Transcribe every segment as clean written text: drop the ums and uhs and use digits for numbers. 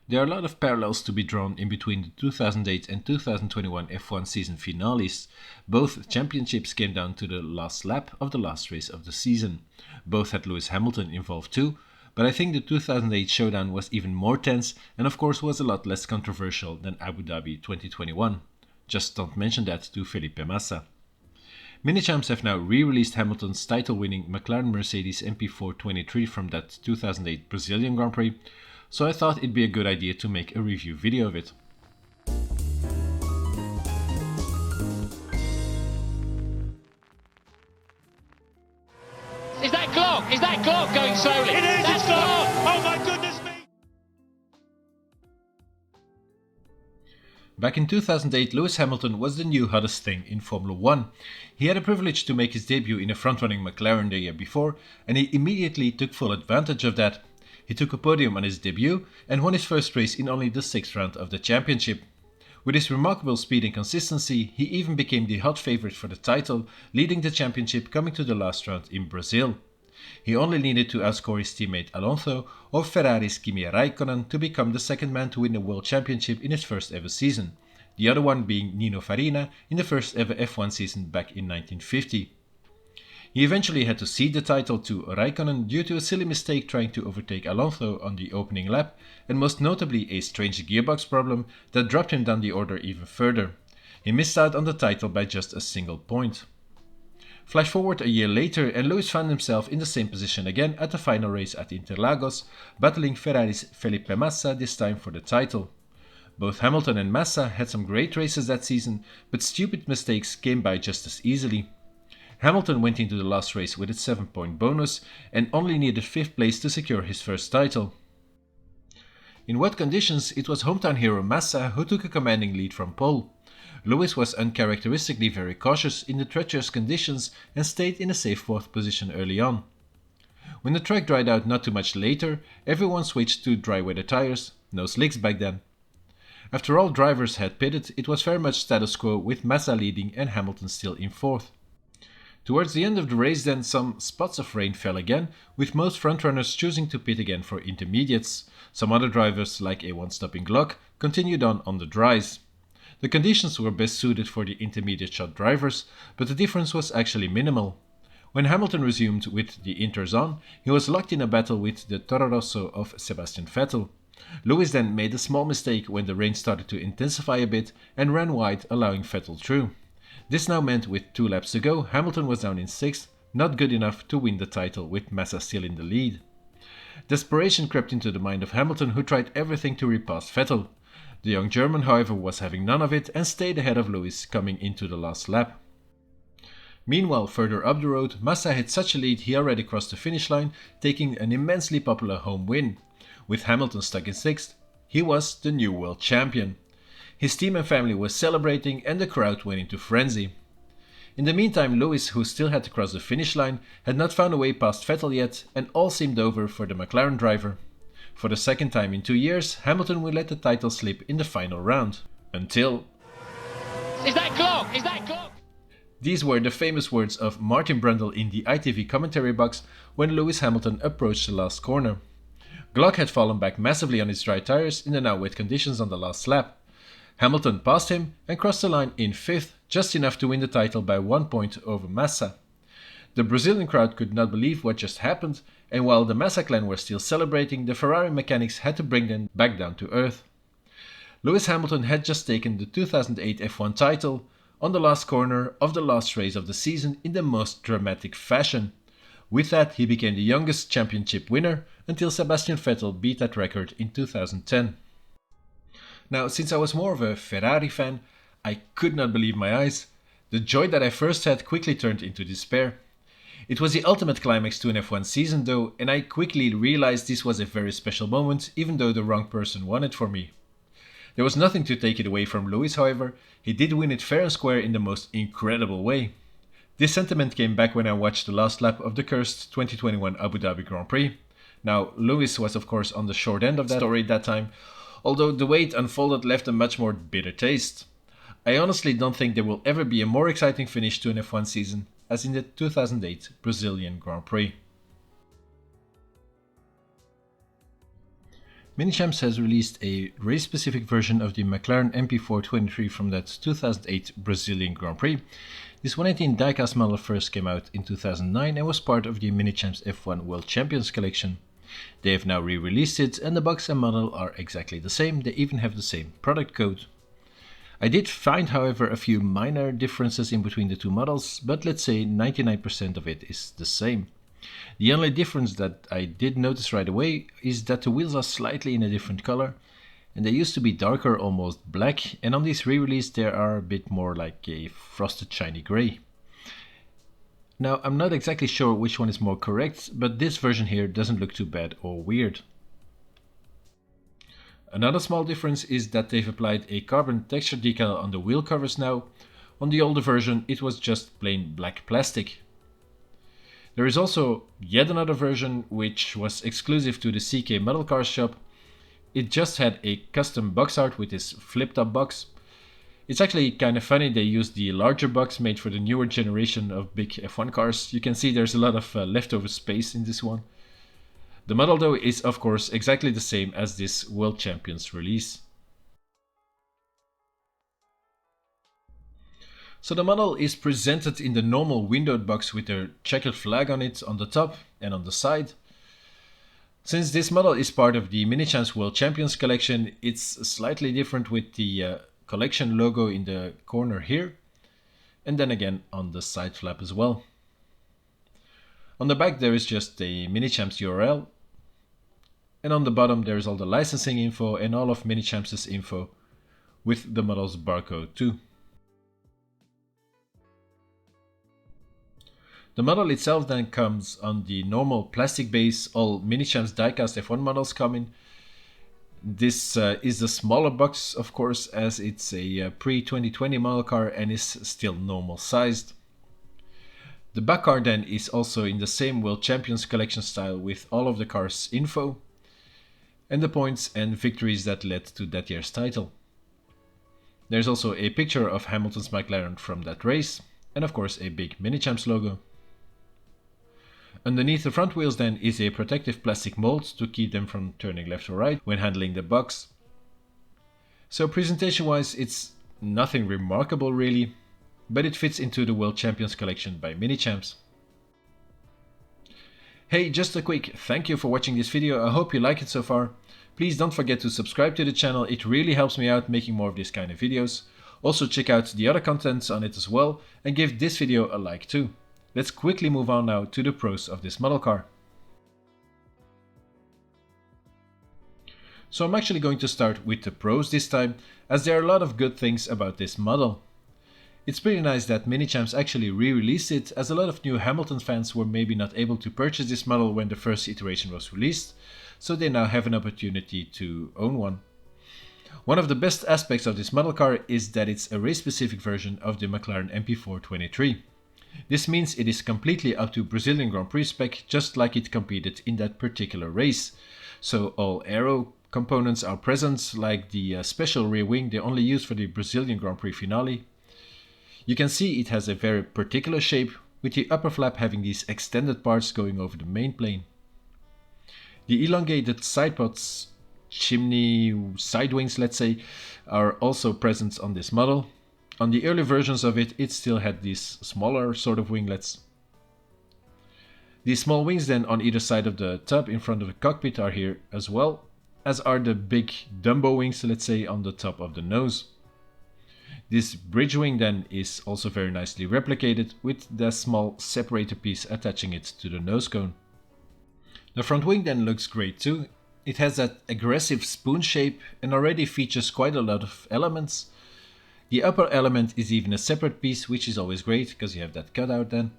There are a lot of parallels to be drawn in between the 2008 and 2021 F1 season finales. Both championships came down to the last lap of the last race of the season. Both had Lewis Hamilton involved too, but I think the 2008 showdown was even more tense and of course was a lot less controversial than Abu Dhabi 2021. Just don't mention that to Felipe Massa. Minichamps have now re-released Hamilton's title-winning Mclaren Mercedes MP4 23 from that 2008 Brazilian Grand Prix, so I thought it'd be a good idea to make a review video of it. Is that Glock? Is that Glock going slowly? It is! That's It's Glock! Oh my goodness me! Back in 2008, Lewis Hamilton was the new hottest thing in Formula 1. He had the privilege to make his debut in a front-running McLaren the year before, and he immediately took full advantage of that. He took a podium on his debut and won his first race in only the 6th round of the championship. With his remarkable speed and consistency, he even became the hot favorite for the title, leading the championship coming to the last round in Brazil. He only needed to outscore his teammate Alonso or Ferrari's Kimi Räikkönen to become the second man to win the World Championship in his first ever season, the other one being Nino Farina in the first ever F1 season back in 1950. He eventually had to cede the title to Räikkönen due to a silly mistake trying to overtake Alonso on the opening lap, and most notably a strange gearbox problem that dropped him down the order even further. He missed out on the title by just a single point. Flash forward a year later and Lewis found himself in the same position again at the final race at Interlagos, battling Ferrari's Felipe Massa this time for the title. Both Hamilton and Massa had some great races that season, but stupid mistakes came by just as easily. Hamilton went into the last race with a 7-point bonus and only needed 5th place to secure his first title. In wet conditions, it was hometown hero Massa who took a commanding lead from pole. Lewis was uncharacteristically very cautious in the treacherous conditions and stayed in a safe 4th position early on. When the track dried out not too much later, everyone switched to dry weather tires, no slicks back then. After all drivers had pitted, it was very much status quo with Massa leading and Hamilton still in 4th. Towards the end of the race then, some spots of rain fell again, with most frontrunners choosing to pit again for intermediates. Some other drivers, like a one-stopping Glock, continued on the dries. The conditions were best suited for the intermediate shot drivers, but the difference was actually minimal. When Hamilton resumed with the inters on, he was locked in a battle with the Toro Rosso of Sebastian Vettel. Lewis then made a small mistake when the rain started to intensify a bit and ran wide, allowing Vettel through. This now meant with 2 laps to go, Hamilton was down in 6th, not good enough to win the title with Massa still in the lead. Desperation crept into the mind of Hamilton, who tried everything to repass Vettel. The young German, however, was having none of it and stayed ahead of Lewis coming into the last lap. Meanwhile, further up the road, Massa had such a lead he already crossed the finish line, taking an immensely popular home win. With Hamilton stuck in 6th, he was the new world champion. His team and family were celebrating and the crowd went into frenzy. In the meantime, Lewis, who still had to cross the finish line, had not found a way past Vettel yet, and all seemed over for the McLaren driver. For the second time in 2 years, Hamilton would let the title slip in the final round. Until... Is that Glock? Is that Glock? These were the famous words of Martin Brundle in the ITV commentary box when Lewis Hamilton approached the last corner. Glock had fallen back massively on his dry tires in the now wet conditions on the last lap. Hamilton passed him and crossed the line in 5th, just enough to win the title by 1 point over Massa. The Brazilian crowd could not believe what just happened, and while the Massa clan were still celebrating, the Ferrari mechanics had to bring them back down to earth. Lewis Hamilton had just taken the 2008 F1 title on the last corner of the last race of the season in the most dramatic fashion. With that, he became the youngest championship winner until Sebastian Vettel beat that record in 2010. Now, since I was more of a Ferrari fan, I could not believe my eyes. The joy that I first had quickly turned into despair. It was the ultimate climax to an F1 season though, and I quickly realized this was a very special moment, even though the wrong person won it for me. There was nothing to take it away from Lewis, however. He did win it fair and square in the most incredible way. This sentiment came back when I watched the last lap of the cursed 2021 Abu Dhabi Grand Prix. Now, Lewis was of course on the short end of that story that time, although the way it unfolded left a much more bitter taste. I honestly don't think there will ever be a more exciting finish to an F1 season as in the 2008 Brazilian Grand Prix. Minichamps has released a race-specific version of the Mclaren MP4 23 from that 2008 Brazilian Grand Prix. This 118 Diecast model first came out in 2009 and was part of the Minichamps F1 World Champions collection. They have now re-released it, and the box and model are exactly the same. They even have the same product code. I did find, however, a few minor differences in between the two models, but let's say 99% of it is the same. The only difference that I did notice right away is that the wheels are slightly in a different color, and they used to be darker, almost black, and on this re-release they are a bit more like a frosted shiny grey. Now, I'm not exactly sure which one is more correct, but this version here doesn't look too bad or weird. Another small difference is that they've applied a carbon texture decal on the wheel covers now. On the older version it was just plain black plastic. There is also yet another version which was exclusive to the CK Modelcar shop. It just had a custom box art with this flip-top box. It's actually kind of funny they used the larger box made for the newer generation of big F1 cars. You can see there's a lot of leftover space in this one. The model though is of course exactly the same as this World Champions release. So the model is presented in the normal windowed box with a checkered flag on it on the top and on the side. Since this model is part of the Minichamps World Champions collection, it's slightly different with the collection logo in the corner here, and then again on the side flap as well. On the back there is just a Minichamps URL, and on the bottom there is all the licensing info and all of Minichamps' info with the model's barcode too. The model itself then comes on the normal plastic base all Minichamps Diecast F1 models come in. This is the smaller box, of course, as it's a pre-2020 model car and is still normal sized. The back car then is also in the same World Champions collection style with all of the car's info and the points and victories that led to that year's title. There's also a picture of Hamilton's McLaren from that race and of course a big Minichamps logo. Underneath the front wheels then is a protective plastic mold to keep them from turning left or right when handling the box. So presentation wise it's nothing remarkable really, but it fits into the World Champions collection by Minichamps. Hey, just a quick thank you for watching this video, I hope you like it so far. Please don't forget to subscribe to the channel, it really helps me out making more of this kind of videos. Also check out the other contents on it as well and give this video a like too. Let's quickly move on now to the pros of this model car. So I'm actually going to start with the pros this time, as there are a lot of good things about this model. It's pretty nice that Minichamps actually re-released it, as a lot of new Hamilton fans were maybe not able to purchase this model when the first iteration was released, so they now have an opportunity to own one. One of the best aspects of this model car is that it's a race-specific version of the Mclaren MP4 23. This means it is completely up to Brazilian Grand Prix spec, just like it competed in that particular race. So all aero components are present, like the special rear wing they only used for the Brazilian Grand Prix finale. You can see it has a very particular shape, with the upper flap having these extended parts going over the main plane. The elongated side pods, chimney side wings let's say, are also present on this model. On the early versions of it, it still had these smaller sort of winglets. These small wings then on either side of the tub in front of the cockpit are here as well, as are the big Dumbo wings, let's say, on the top of the nose. This bridge wing then is also very nicely replicated, with the small separator piece attaching it to the nose cone. The front wing then looks great too. It has that aggressive spoon shape and already features quite a lot of elements. The upper element is even a separate piece, which is always great, because you have that cutout then.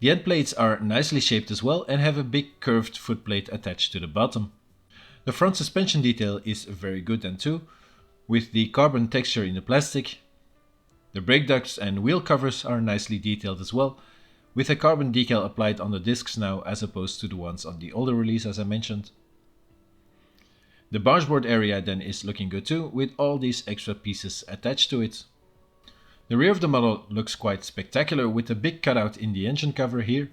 The end plates are nicely shaped as well and have a big curved footplate attached to the bottom. The front suspension detail is very good then too, with the carbon texture in the plastic. The brake ducts and wheel covers are nicely detailed as well, with a carbon decal applied on the discs now as opposed to the ones on the older release as I mentioned. The bargeboard area then is looking good too, with all these extra pieces attached to it. The rear of the model looks quite spectacular with a big cutout in the engine cover here.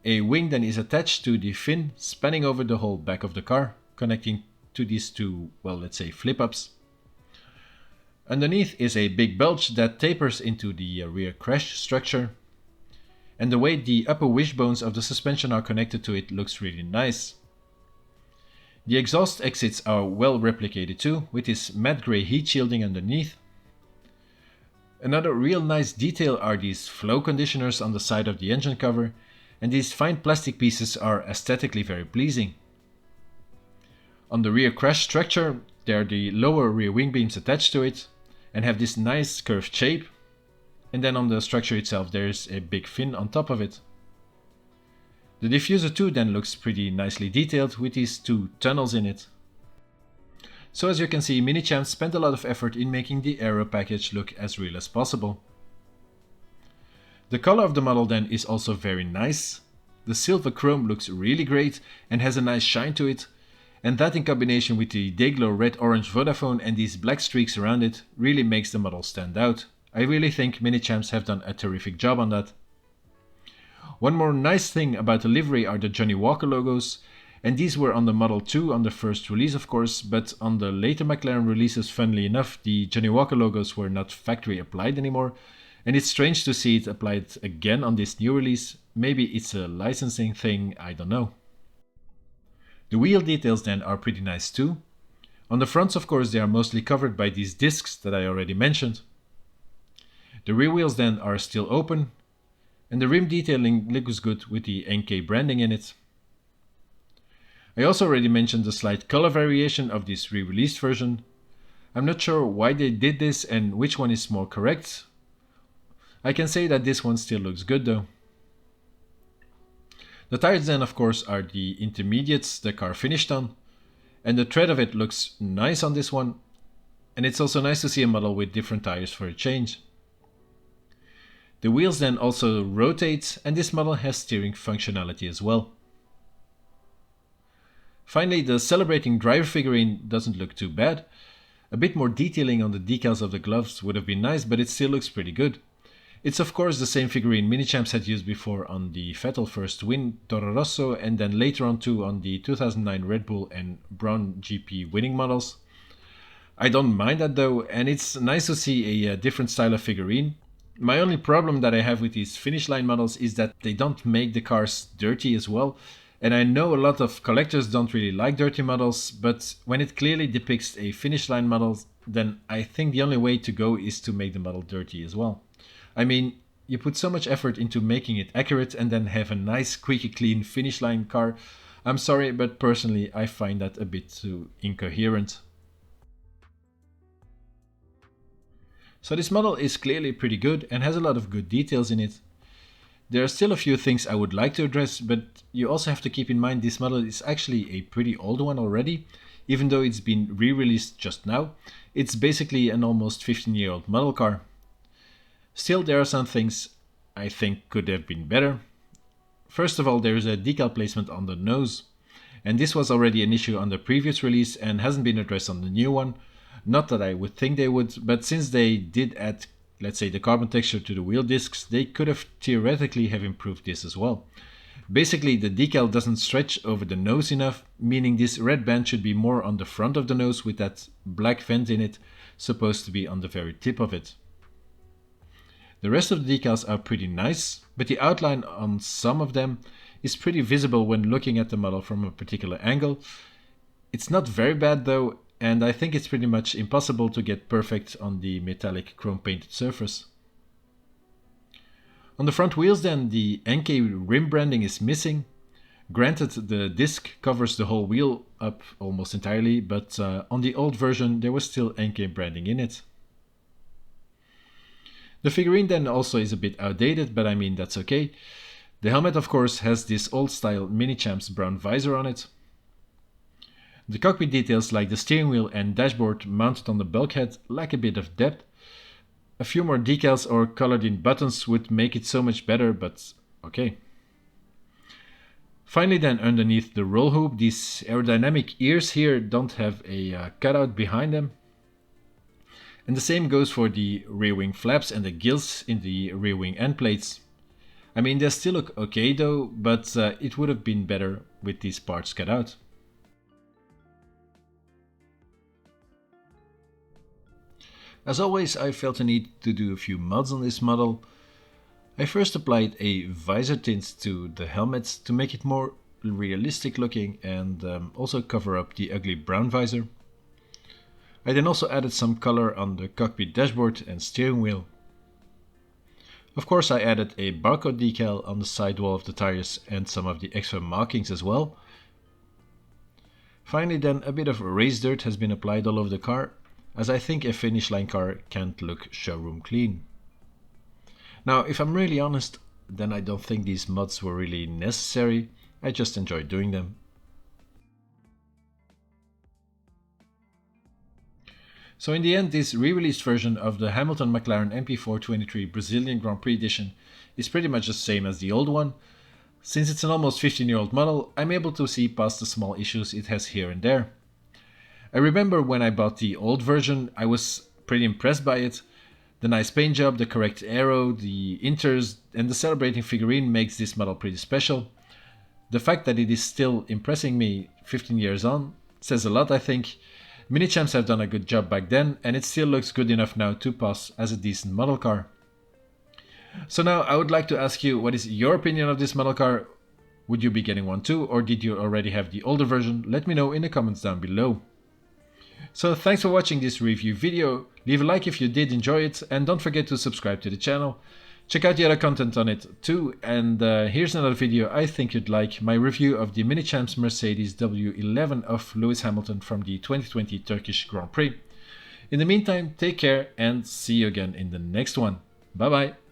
A wing then is attached to the fin, spanning over the whole back of the car, connecting to these two, well, let's say flip-ups. Underneath is a big bulge that tapers into the rear crash structure. And the way the upper wishbones of the suspension are connected to it looks really nice. The exhaust exits are well replicated too, with this matte grey heat shielding underneath. Another real nice detail are these flow conditioners on the side of the engine cover, and these fine plastic pieces are aesthetically very pleasing. On the rear crash structure, there are the lower rear wing beams attached to it, and have this nice curved shape. And then on the structure itself there's a big fin on top of it. The diffuser too then looks pretty nicely detailed with these two tunnels in it. So as you can see, Minichamps spent a lot of effort in making the aero package look as real as possible. The color of the model then is also very nice. The silver chrome looks really great and has a nice shine to it, and that in combination with the Dayglow red-orange Vodafone and these black streaks around it really makes the model stand out. I really think Minichamps have done a terrific job on that. One more nice thing about the livery are the Johnny Walker logos, and these were on the Model 2 on the first release of course, but on the later McLaren releases, funnily enough, the Johnny Walker logos were not factory applied anymore, and it's strange to see it applied again on this new release. Maybe it's a licensing thing, I don't know. The wheel details then are pretty nice too. On the fronts of course they are mostly covered by these discs that I already mentioned. The rear wheels then are still open, and the rim detailing looks good with the NK branding in it. I also already mentioned the slight color variation of this re-released version. I'm not sure why they did this and which one is more correct. I can say that this one still looks good though. The tires then of course are the intermediates the car finished on, and the tread of it looks nice on this one, and it's also nice to see a model with different tires for a change. The wheels then also rotate, and this model has steering functionality as well. Finally, the celebrating driver figurine doesn't look too bad. A bit more detailing on the decals of the gloves would have been nice, but it still looks pretty good. It's of course the same figurine Minichamps had used before on the Vettel first win Toro Rosso, and then later on too on the 2009 Red Bull and Brown GP winning models. I don't mind that though, and it's nice to see a different style of figurine. My only problem that I have with these finish line models is that they don't make the cars dirty as well. And I know a lot of collectors don't really like dirty models, but when it clearly depicts a finish line model, then I think the only way to go is to make the model dirty as well. I mean, you put so much effort into making it accurate and then have a nice, squeaky clean finish line car. I'm sorry, but personally I find that a bit too incoherent. So this model is clearly pretty good and has a lot of good details in it. There are still a few things I would like to address, but you also have to keep in mind this model is actually a pretty old one already. Even though it's been re-released just now, it's basically an almost 15-year-old model car. Still, there are some things I think could have been better. First of all, there is a decal placement on the nose, and this was already an issue on the previous release and hasn't been addressed on the new one. Not that I would think they would, but since they did add, let's say, the carbon texture to the wheel discs, they could have theoretically have improved this as well. Basically, the decal doesn't stretch over the nose enough, meaning this red band should be more on the front of the nose with that black vent in it, supposed to be on the very tip of it. The rest of the decals are pretty nice, but the outline on some of them is pretty visible when looking at the model from a particular angle. It's not very bad though, and I think it's pretty much impossible to get perfect on the metallic chrome painted surface. On the front wheels then, the NK rim branding is missing. Granted, the disc covers the whole wheel up almost entirely, but on the old version there was still NK branding in it. The figurine then also is a bit outdated, but I mean that's okay. The helmet of course has this old style Minichamps brown visor on it. The cockpit details like the steering wheel and dashboard mounted on the bulkhead lack a bit of depth. A few more decals or colored in buttons would make it so much better, but okay. Finally then, underneath the roll hoop, these aerodynamic ears here don't have a cutout behind them. And the same goes for the rear wing flaps and the gills in the rear wing end plates. I mean, they still look okay though, but it would have been better with these parts cut out. As always, I felt the need to do a few mods on this model. I first applied a visor tint to the helmet to make it more realistic looking and also cover up the ugly brown visor. I then also added some color on the cockpit dashboard and steering wheel. Of course, I added a barcode decal on the sidewall of the tires and some of the extra markings as well. Finally then, a bit of race dirt has been applied all over the car, as I think a finish line car can't look showroom clean. Now, if I'm really honest, then I don't think these mods were really necessary. I just enjoyed doing them. So in the end, this re-released version of the Hamilton Mclaren MP4 23 Brazilian Grand Prix edition is pretty much the same as the old one. Since it's an almost 15-year-old model, I'm able to see past the small issues it has here and there. I remember when I bought the old version, I was pretty impressed by it. The nice paint job, the correct aero, the inters, and the celebrating figurine makes this model pretty special. The fact that it is still impressing me 15 years on says a lot, I think. Minichamps have done a good job back then, and it still looks good enough now to pass as a decent model car. So now I would like to ask you, what is your opinion of this model car? Would you be getting one too, or did you already have the older version? Let me know in the comments down below. So thanks for watching this review video. Leave a like if you did enjoy it, and don't forget to subscribe to the channel. Check out the other content on it too, and here's another video I think you'd like, my review of the Minichamps Mercedes W11 of Lewis Hamilton from the 2020 Turkish Grand Prix. In the meantime, take care and see you again in the next one. Bye bye.